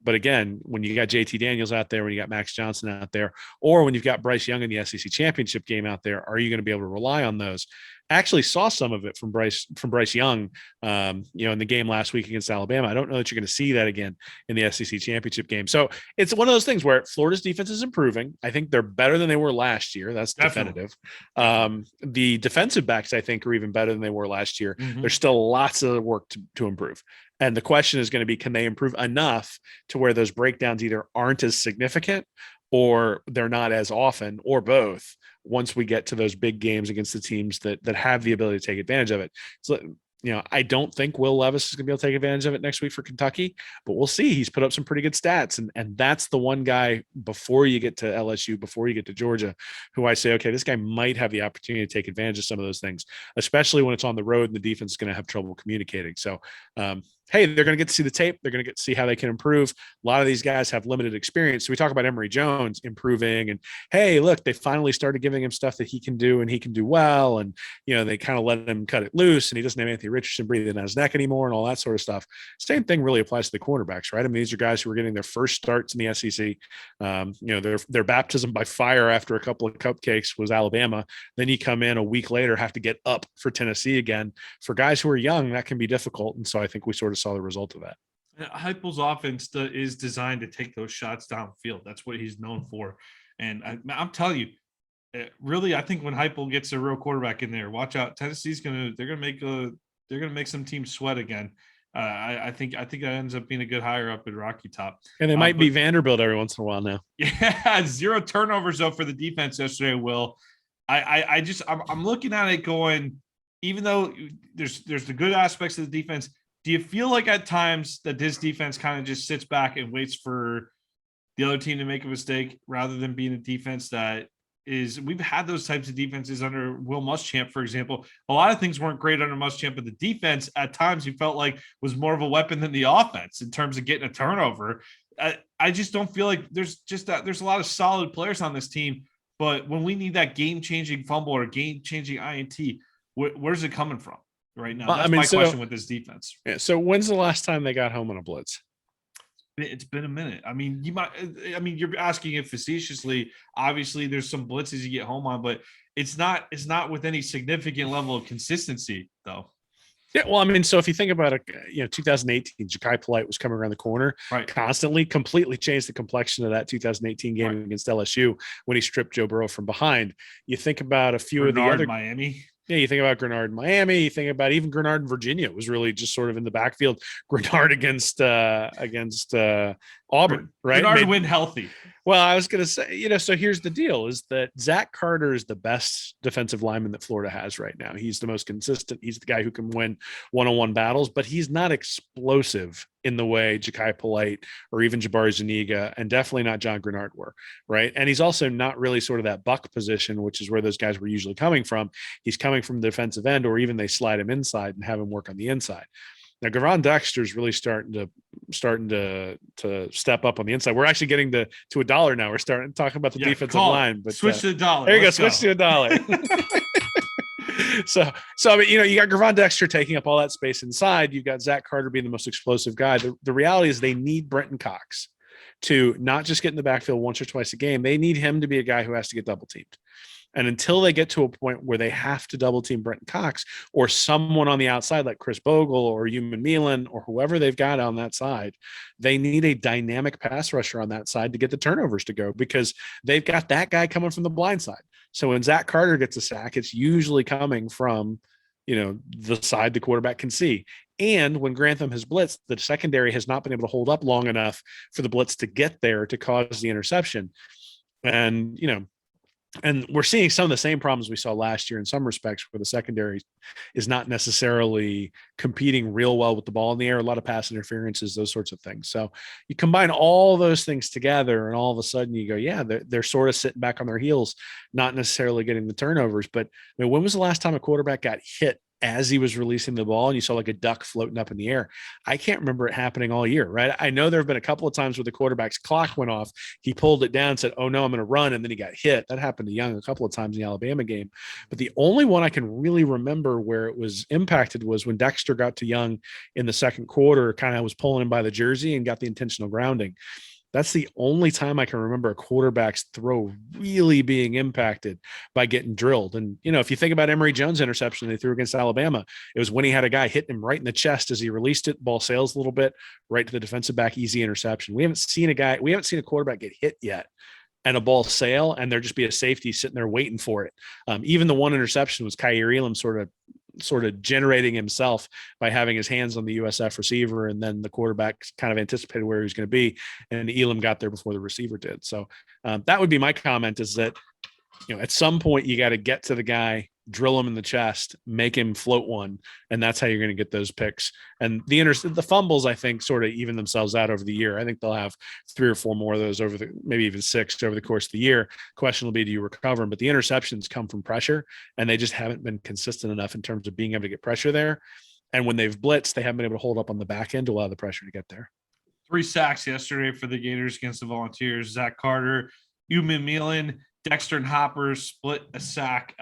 But again, when you got JT Daniels out there, when you got Max Johnson out there, or when you've got Bryce Young in the SEC championship game out there, are you going to be able to rely on those? I actually saw some of it from Bryce Young, in the game last week against Alabama. I don't know that you're going to see that again in the SEC championship game. So it's one of those things where Florida's defense is improving. I think they're better than they were last year. That's definitive. The defensive backs, I think, are even better than they were last year. Mm-hmm. There's still lots of work to improve. And the question is going to be, can they improve enough to where those breakdowns either aren't as significant or they're not as often, or both, once we get to those big games against the teams that have the ability to take advantage of it. So, I don't think Will Levis is going to be able to take advantage of it next week for Kentucky, but we'll see. He's put up some pretty good stats. And that's the one guy before you get to LSU, before you get to Georgia, who I say, okay, this guy might have the opportunity to take advantage of some of those things, especially when it's on the road and the defense is going to have trouble communicating. So, hey, they're going to get to see the tape. They're going to get to see how they can improve. A lot of these guys have limited experience. So we talk about Emory Jones improving, and hey, look, they finally started giving him stuff that he can do and he can do well. And, they kind of let him cut it loose, and he doesn't have Anthony Richardson breathing on his neck anymore and all that sort of stuff. Same thing really applies to the cornerbacks, right? I mean, these are guys who are getting their first starts in the SEC. Their baptism by fire after a couple of cupcakes was Alabama. Then you come in a week later, have to get up for Tennessee again. For guys who are young, that can be difficult. And so I think we sort of saw the result of that. Heupel's offense is designed to take those shots downfield. That's what he's known for. And I'm telling you, really, I think when Heupel gets a real quarterback in there, watch out. Tennessee's they're gonna make gonna make some teams sweat again. I think that ends up being a good hire up in Rocky Top. And they might be But Vanderbilt every once in a while now. yeah, 0 turnovers though for the defense yesterday. Will I'm looking at it going, even though there's the good aspects of the defense, do you feel like at times that this defense kind of just sits back and waits for the other team to make a mistake rather than being a defense that is? We've had those types of defenses under Will Muschamp, for example. A lot of things weren't great under Muschamp, but the defense at times you felt like was more of a weapon than the offense in terms of getting a turnover. I just don't feel like there's a lot of solid players on this team, but when we need that game-changing fumble or game-changing INT, where's it coming from right now? That's my question with this defense. Yeah, so when's the last time they got home on a blitz? It's been a minute. I mean, you're asking it facetiously. Obviously, there's some blitzes you get home on, but it's not with any significant level of consistency, though. Yeah, well, I mean, so if you think about it, 2018, Ja'Kai Polite was coming around the corner, right, constantly, completely changed the complexion of that 2018 game right. against LSU when he stripped Joe Burrow from behind. You think about a few Bernard, of the other Miami. Yeah, you think about Grenard in Miami. You think about even Grenard in Virginia. It was really just sort of in the backfield. Grenard against Auburn, right? Grenard win healthy. Well, I was going to say, so here's the deal: is that Zach Carter is the best defensive lineman that Florida has right now. He's the most consistent. He's the guy who can win one-on-one battles, but he's not explosive in the way Ja'Kai Polite or even Jabari Zuniga, and definitely not John Grenard were, right? And he's also not really sort of that buck position, which is where those guys were usually coming from. He's coming from the defensive end, or even they slide him inside and have him work on the inside. Now, Gervon Dexter is really starting to step up on the inside. We're actually getting to $1 now. We're starting to talk about the defensive line, but switch to $1. There you go. Switch to $1. So I mean, you got Gervon Dexter taking up all that space inside. You've got Zach Carter being the most explosive guy. The reality is they need Brenton Cox to not just get in the backfield once or twice a game. They need him to be a guy who has to get double teamed. And until they get to a point where they have to double team Brenton Cox or someone on the outside like Chris Bogle or Human Milan or whoever they've got on that side, they need a dynamic pass rusher on that side to get the turnovers to go, because they've got that guy coming from the blind side. So when Zach Carter gets a sack, it's usually coming from, the side the quarterback can see. And when Grantham has blitzed, the secondary has not been able to hold up long enough for the blitz to get there to cause the interception. And, and we're seeing some of the same problems we saw last year in some respects, where the secondary is not necessarily competing real well with the ball in the air, a lot of pass interferences, those sorts of things. So you combine all those things together and all of a sudden you go, yeah, they're sort of sitting back on their heels, not necessarily getting the turnovers. But I mean, when was the last time a quarterback got hit as he was releasing the ball and you saw like a duck floating up in the air? I can't remember it happening all year, right? I know there have been a couple of times where the quarterback's clock went off. He pulled it down, said, oh no, I'm going to run. And then he got hit. That happened to Young a couple of times in the Alabama game. But the only one I can really remember where it was impacted was when Dexter got to Young in the second quarter, kind of was pulling him by the jersey and got the intentional grounding. That's the only time I can remember a quarterback's throw really being impacted by getting drilled. And, if you think about Emory Jones' interception they threw against Alabama, it was when he had a guy hitting him right in the chest as he released it, ball sails a little bit, right to the defensive back, easy interception. We haven't seen a quarterback get hit yet and a ball sail and there just be a safety sitting there waiting for it. Even the one interception was Kaiir Elam sort of generating himself by having his hands on the USF receiver, and then the quarterback kind of anticipated where he was going to be, and Elam got there before the receiver did. So that would be my comment, is that at some point you got to get to the guy, drill him in the chest, make him float one, and that's how you're going to get those picks. And the fumbles, I think, sort of even themselves out over the year. I think they'll have 3 or 4 more of those maybe even 6 over the course of the year. Question will be, do you recover them? But the interceptions come from pressure, and they just haven't been consistent enough in terms of being able to get pressure there. And when they've blitzed, they haven't been able to hold up on the back end to allow the pressure to get there. 3 sacks yesterday for the Gators against the Volunteers. Zach Carter, Human Milan, Dexter and Hopper split a sack.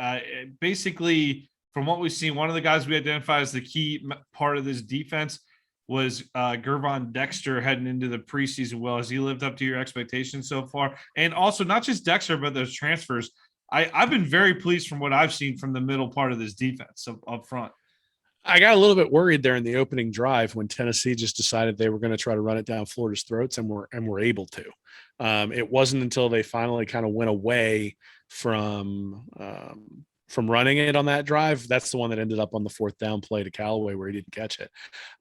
Basically, from what we've seen, one of the guys we identify as the key part of this defense was Gervon Dexter heading into the preseason. Well, has he lived up to your expectations so far? And also, not just Dexter, but those transfers. I've been very pleased from what I've seen from the middle part of this defense up front. I got a little bit worried there in the opening drive when Tennessee just decided they were going to try to run it down Florida's throats, and were able to. It wasn't until they finally kind of went away from running it on that drive. That's the one that ended up on the fourth down play to Callaway where he didn't catch it.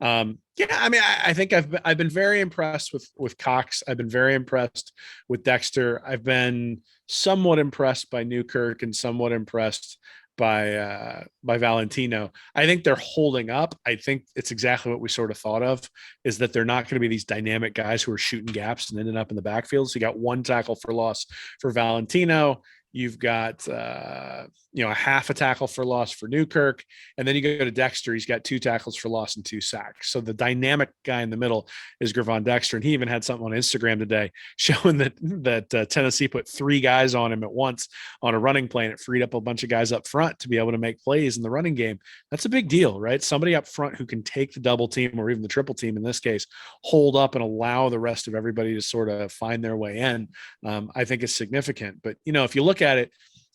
Yeah, I mean, I think I've been very impressed with Cox. I've been very impressed with Dexter. I've been somewhat impressed by Newkirk and somewhat impressed by Valentino. I think they're holding up. I think it's exactly what we sort of thought of, is that they're not going to be these dynamic guys who are shooting gaps and ending up in the backfield. So you got one tackle for loss for Valentino. You've got a half a tackle for loss for Newkirk, and then you go to Dexter. He's got 2 tackles for loss and 2 sacks. So the dynamic guy in the middle is Gervon Dexter, and he even had something on Instagram today showing that Tennessee put 3 guys on him at once on a running play, and it freed up a bunch of guys up front to be able to make plays in the running game. That's a big deal, right? Somebody up front who can take the double team or even the triple team in this case, hold up and allow the rest of everybody to sort of find their way in. I think is significant. But if you look at it,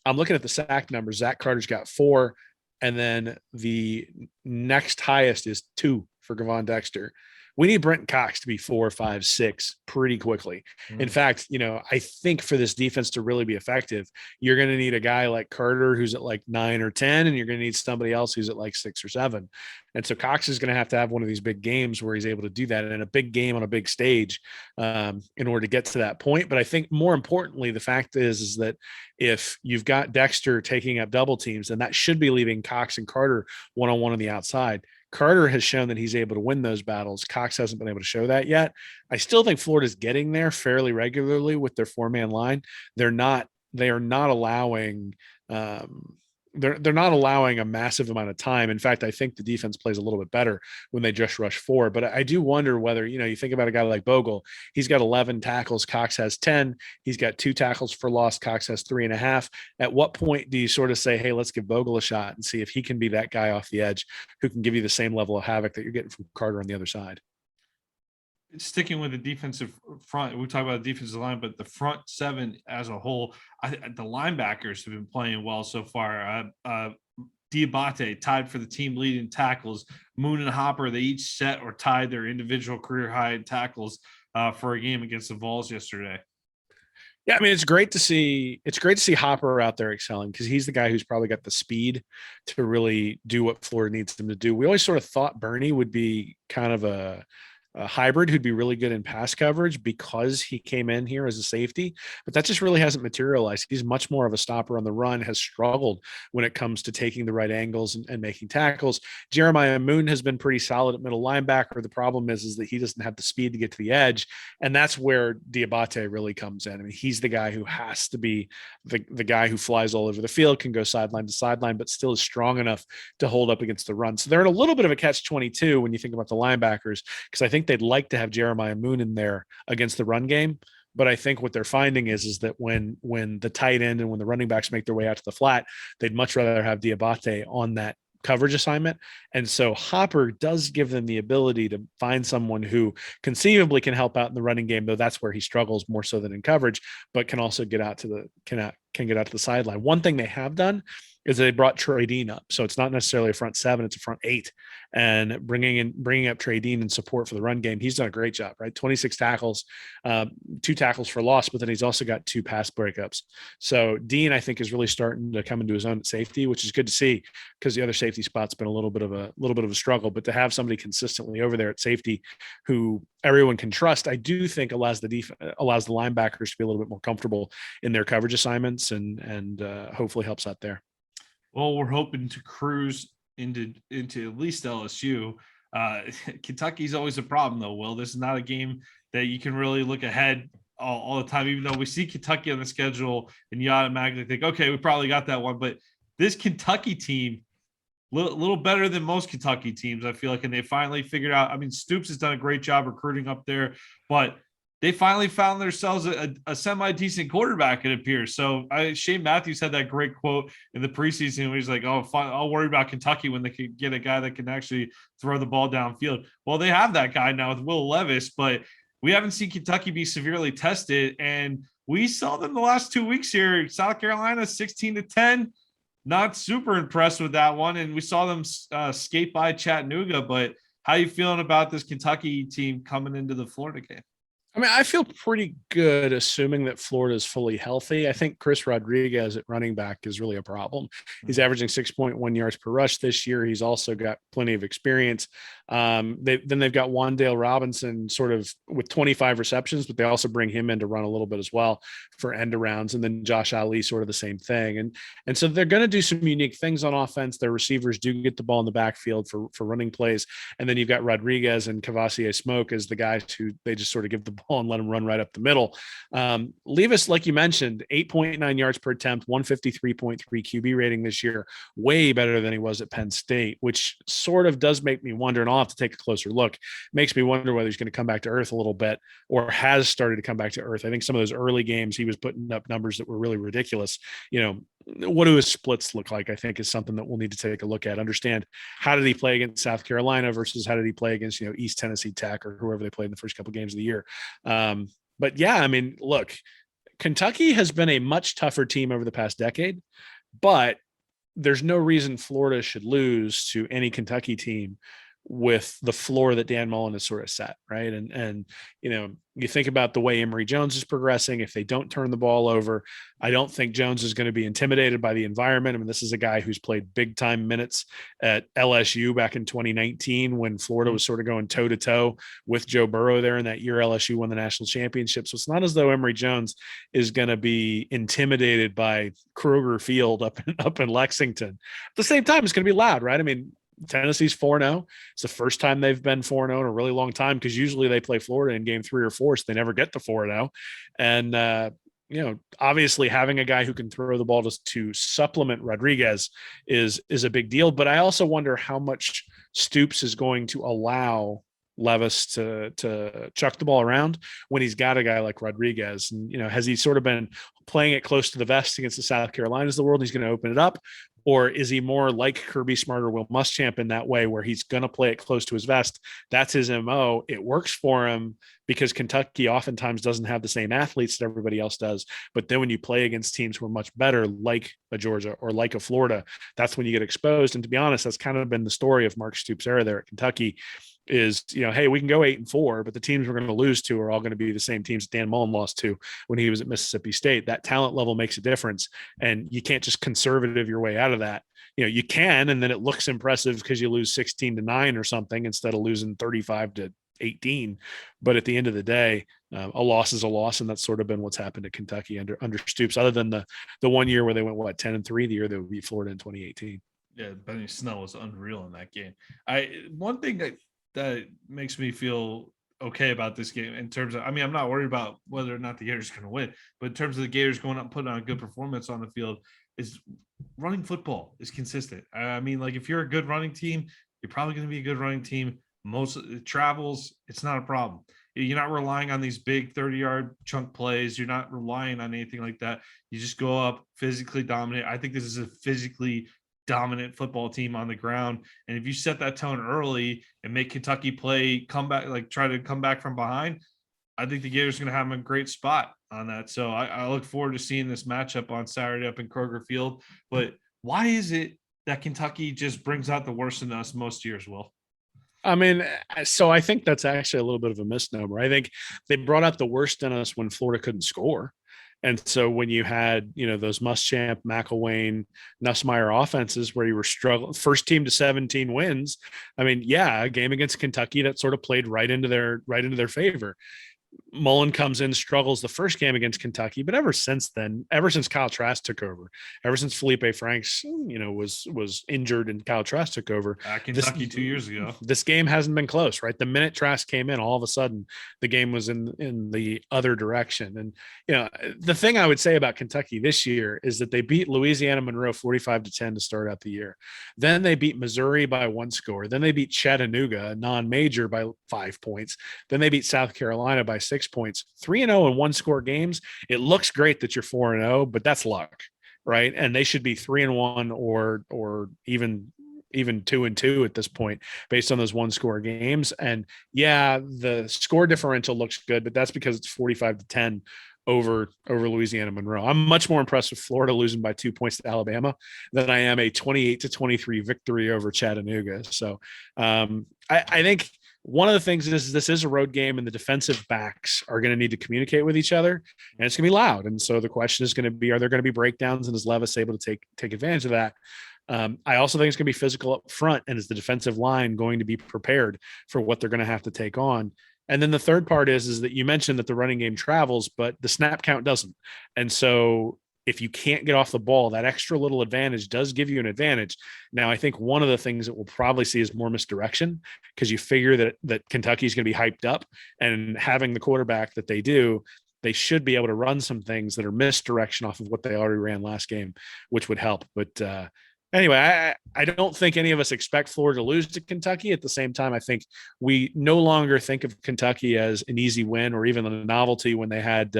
I'm looking at the sack numbers. Zach Carter's got 4, and then the next highest is 2 for Gervon Dexter. We need Brenton Cox to be 4, 5, 6 pretty quickly. In fact, I think for this defense to really be effective, you're going to need a guy like Carter who's at like 9 or 10, and you're going to need somebody else who's at like 6 or 7. And so Cox is going to have one of these big games where he's able to do that, and a big game on a big stage in order to get to that point. But I think more importantly, the fact is that if you've got Dexter taking up double teams, then that should be leaving Cox and Carter one-on-one on the outside. Carter has shown that he's able to win those battles. Cox hasn't been able to show that yet. I still think Florida's getting there fairly regularly with their 4-man line. They are not allowing they're not allowing a massive amount of time. In fact, I think the defense plays a little bit better when they just rush 4. But I do wonder whether, you think about a guy like Bogle, he's got 11 tackles. Cox has 10. He's got 2 tackles for loss. Cox has 3.5. At what point do you sort of say, hey, let's give Bogle a shot and see if he can be that guy off the edge who can give you the same level of havoc that you're getting from Carter on the other side? Sticking with the defensive front, we talk about the defensive line, but the front 7 as a whole, the linebackers have been playing well so far. Diabate tied for the team lead in tackles. Moon and Hopper, they each set or tied their individual career high in tackles for a game against the Vols yesterday. Yeah, I mean, it's great to see Hopper out there excelling, because he's the guy who's probably got the speed to really do what Florida needs him to do. We always sort of thought Bernie would be kind of a hybrid who'd be really good in pass coverage because he came in here as a safety, but that just really hasn't materialized. He's much more of a stopper on the run, has struggled when it comes to taking the right angles and making tackles. Jeremiah Moon has been pretty solid at middle linebacker. The problem is that he doesn't have the speed to get to the edge, and that's where Diabate really comes in. I mean, he's the guy who has to be the guy who flies all over the field, can go sideline to sideline, but still is strong enough to hold up against the run. So they're in a little bit of a catch-22 when you think about the linebackers, because I think they'd like to have Jeremiah Moon in there against the run game. But I think what they're finding is that when the tight end and when the running backs make their way out to the flat, they'd much rather have Diabate on that coverage assignment. And so Hopper does give them the ability to find someone who conceivably can help out in the running game, though that's where he struggles more so than in coverage, but can also get out to the sideline. One thing they have done is they brought Trey Dean up. So it's not necessarily a front 7, it's a front 8, and bringing up Trey Dean in support for the run game. He's done a great job, right? 26 tackles, 2 tackles for loss, but then he's also got 2 pass breakups. So Dean, I think, is really starting to come into his own at safety, which is good to see, because the other safety spot's been a little bit of a struggle. But to have somebody consistently over there at safety who everyone can trust, I do think allows the linebackers to be a little bit more comfortable in their coverage assignments, and hopefully helps out there. Well, we're hoping to cruise into at least LSU. Kentucky's always a problem, though, Will. This is not a game that you can really look ahead all the time, even though we see Kentucky on the schedule and you automatically think, okay, we probably got that one. But this Kentucky team, a little better than most Kentucky teams, I feel like, and they finally figured out. I mean, Stoops has done a great job recruiting up there, but they finally found themselves a semi-decent quarterback, it appears. So Shane Matthews had that great quote in the preseason where he's like, oh, fine, I'll worry about Kentucky when they can get a guy that can actually throw the ball downfield. Well, they have that guy now with Will Levis, but we haven't seen Kentucky be severely tested. And we saw them the last 2 weeks here. South Carolina, 16-10. Not super impressed with that one. And we saw them skate by Chattanooga. But how you feeling about this Kentucky team coming into the Florida game? I mean, I feel pretty good assuming that Florida is fully healthy. I think Chris Rodriguez at running back is really a problem. He's Mhm. averaging 6.1 yards per rush this year. He's also got plenty of experience. Then they've got Wandale Robinson sort of with 25 receptions, but they also bring him in to run a little bit as well for end arounds. And then Josh Ali, sort of the same thing. And so they're going to do some unique things on offense. Their receivers do get the ball in the backfield for running plays. And then you've got Rodriguez and Cavassier Smoke as the guys who they just sort of give the ball and let them run right up the middle. Levis, like you mentioned, 8.9 yards per attempt, 153.3 QB rating this year, way better than he was at Penn State, which sort of does make me wonder, and I'll have to take a closer look. Makes me wonder whether he's going to come back to earth a little bit or has started to come back to earth. I think some of those early games he was putting up numbers that were really ridiculous. You know, what do his splits look like? I think is something that we'll need to take a look at. Understand how did he play against South Carolina versus how did he play against, East Tennessee Tech or whoever they played in the first couple of games of the year. But yeah, I mean, look, Kentucky has been a much tougher team over the past decade, but there's no reason Florida should lose to any Kentucky team with the floor that Dan Mullen has sort of set, right? And you think about the way Emory Jones is progressing. If they don't turn the ball over, I don't think Jones is going to be intimidated by the environment. I mean, this is a guy who's played big time minutes at LSU back in 2019 when Florida was sort of going toe to toe with Joe Burrow there in that year LSU won the national championship. So it's not as though Emory Jones is going to be intimidated by Kroger Field up in Lexington. At the same time, it's going to be loud, right? I mean, Tennessee's 4-0. It's the first time they've been 4-0 in a really long time because usually they play Florida in game 3 or 4, so they never get to 4-0. And obviously having a guy who can throw the ball to supplement Rodriguez is a big deal. But I also wonder how much Stoops is going to allow Levis to chuck the ball around when he's got a guy like Rodriguez. And, has he sort of been playing it close to the vest against the South Carolinas of the world? He's going to open it up. Or is he more like Kirby Smart or Will Muschamp in that way where he's going to play it close to his vest? That's his MO. It works for him because Kentucky oftentimes doesn't have the same athletes that everybody else does. But then when you play against teams who are much better, like a Georgia or like a Florida, that's when you get exposed. And to be honest, that's kind of been the story of Mark Stoops' era there at Kentucky is, hey, we can go 8-4, but the teams we're going to lose to are all going to be the same teams Dan Mullen lost to when he was at Mississippi State. That talent level makes a difference. And you can't just conservative your way out of that. You can, and then it looks impressive because you lose 16-9 or something instead of losing 35-18. But at the end of the day, a loss is a loss, and that's sort of been what's happened to Kentucky under Stoops. Other than the 1 year where they went 10-3, the year they would beat Florida in 2018. Yeah, Benny Snell was unreal in that game. One thing that makes me feel okay about this game in terms of, I mean, I'm not worried about whether or not the Gators are going to win, but in terms of the Gators going up and putting on a good performance on the field, is running football is consistent. I mean, like if you're a good running team, you're probably going to be a good running team. Most of the travels, it's not a problem. You're not relying on these big 30-yard chunk plays. You're not relying on anything like that. You just go up, physically dominate. I think this is a physically dominant football team on the ground. And if you set that tone early and make Kentucky come back, like try to come back from behind, I think the Gators are going to have a great spot on that. So I look forward to seeing this matchup on Saturday up in Kroger Field. But why is it that Kentucky just brings out the worst in us most years, Will? I mean, so I think that's actually a little bit of a misnomer. I think they brought out the worst in us when Florida couldn't score. And so when you had, those Muschamp, McElwain, Nussmeier offenses where you were struggling, first team to 17 wins. I mean, yeah, a game against Kentucky that sort of played right into their favor. Mullen comes in, struggles the first game against Kentucky, but ever since then, ever since Kyle Trask took over, ever since Felipe Franks, was injured and Kyle Trask took over, Kentucky 2 years ago, this game hasn't been close, right? The minute Trask came in, all of a sudden the game was in the other direction. And the thing I would say about Kentucky this year is that they beat Louisiana Monroe 45-10 to start out the year. Then they beat Missouri by 1 score. Then they beat Chattanooga, a non-major, by 5 points. Then they beat South Carolina by 6 points. 3-0 in 1-score games. It looks great that you're 4-0, but that's luck, right? And they should be 3-1 or even 2-2 at this point based on those 1-score games. And yeah, the score differential looks good, but that's because it's 45-10 over Louisiana Monroe. I'm much more impressed with Florida losing by 2 points to Alabama than I am a 28-23 victory over Chattanooga. So I think One of the things is this is a road game, and the defensive backs are going to need to communicate with each other, and it's going to be loud. And so the question is going to be, are there going to be breakdowns, and is Levis able to take advantage of that? I also think it's going to be physical up front, and is the defensive line going to be prepared for what they're going to have to take on? And then the third part is that you mentioned that the running game travels, but the snap count doesn't. And so if you can't get off the ball, that extra little advantage does give you an advantage. Now, I think one of the things that we'll probably see is more misdirection, because you figure that Kentucky is going to be hyped up, and having the quarterback that they do, they should be able to run some things that are misdirection off of what they already ran last game, which would help. But anyway, I don't think any of us expect Florida to lose to Kentucky. At the same time, I think we no longer think of Kentucky as an easy win or even a novelty when they had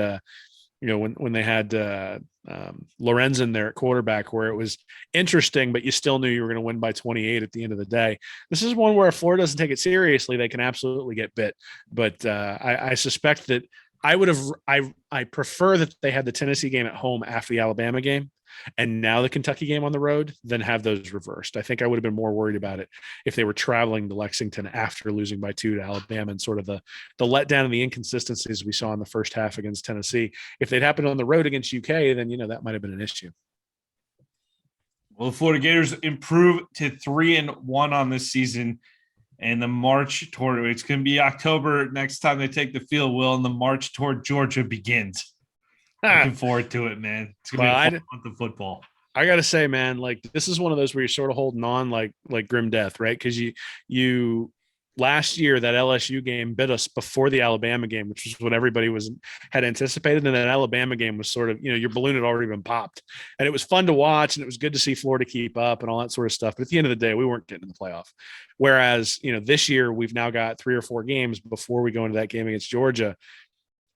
when they had Lorenzen there at quarterback, where it was interesting, but you still knew you were going to win by 28 at the end of the day. This is one where if Florida doesn't take it seriously, they can absolutely get bit. But I suspect that I prefer that they had the Tennessee game at home after the Alabama game, and now the Kentucky game on the road, than have those reversed. I think I would have been more worried about it if they were traveling to Lexington after losing by 2 to Alabama, and sort of the letdown and the inconsistencies we saw in the first half against Tennessee. If they'd happened on the road against UK, then, that might've been an issue. Well, the Florida Gators improve to 3-1 on this season. And the march toward it's going to be October next time they take the field, Will, and the march toward Georgia begins. Looking forward to it, man. It's going to be a fun month of football. I got to say, man, like, this is one of those where you're sort of holding on like grim death, right? Because you last year, that LSU game bit us before the Alabama game, which was what everybody had anticipated. And that Alabama game was sort of, your balloon had already been popped, and it was fun to watch, and it was good to see Florida keep up and all that sort of stuff. But at the end of the day, we weren't getting in the playoff. Whereas, this year we've now got 3 or 4 games before we go into that game against Georgia.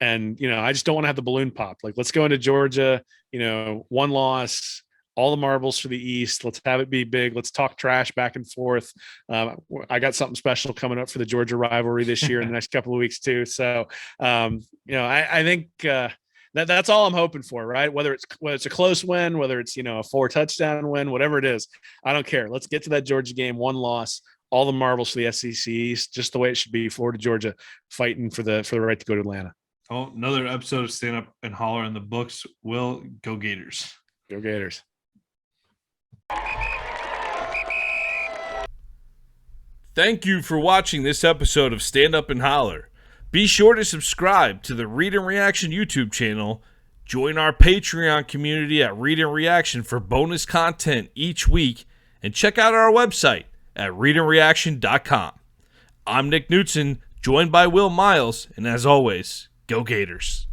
And, I just don't want to have the balloon pop. Like, let's go into Georgia, 1 loss, all the marbles for the East. Let's have it be big. Let's talk trash back and forth. I got something special coming up for the Georgia rivalry this year in the next couple of weeks too. So, I think that's all I'm hoping for, right? Whether it's a close win, whether it's, a 4-touchdown win, whatever it is, I don't care. Let's get to that Georgia game, 1 loss, all the marbles for the SEC East, just the way it should be. Florida, Georgia fighting for the right to go to Atlanta. Oh, another episode of Stand Up and Holler in the books. Will, go Gators. Go Gators. Thank you for watching this episode of Stand Up and Holler. Be sure to subscribe to the Read and Reaction YouTube channel, join our Patreon community at Read and Reaction for bonus content each week, and check out our website at readandreaction.com. I'm Nick Knutson, joined by Will Miles, and as always, go Gators.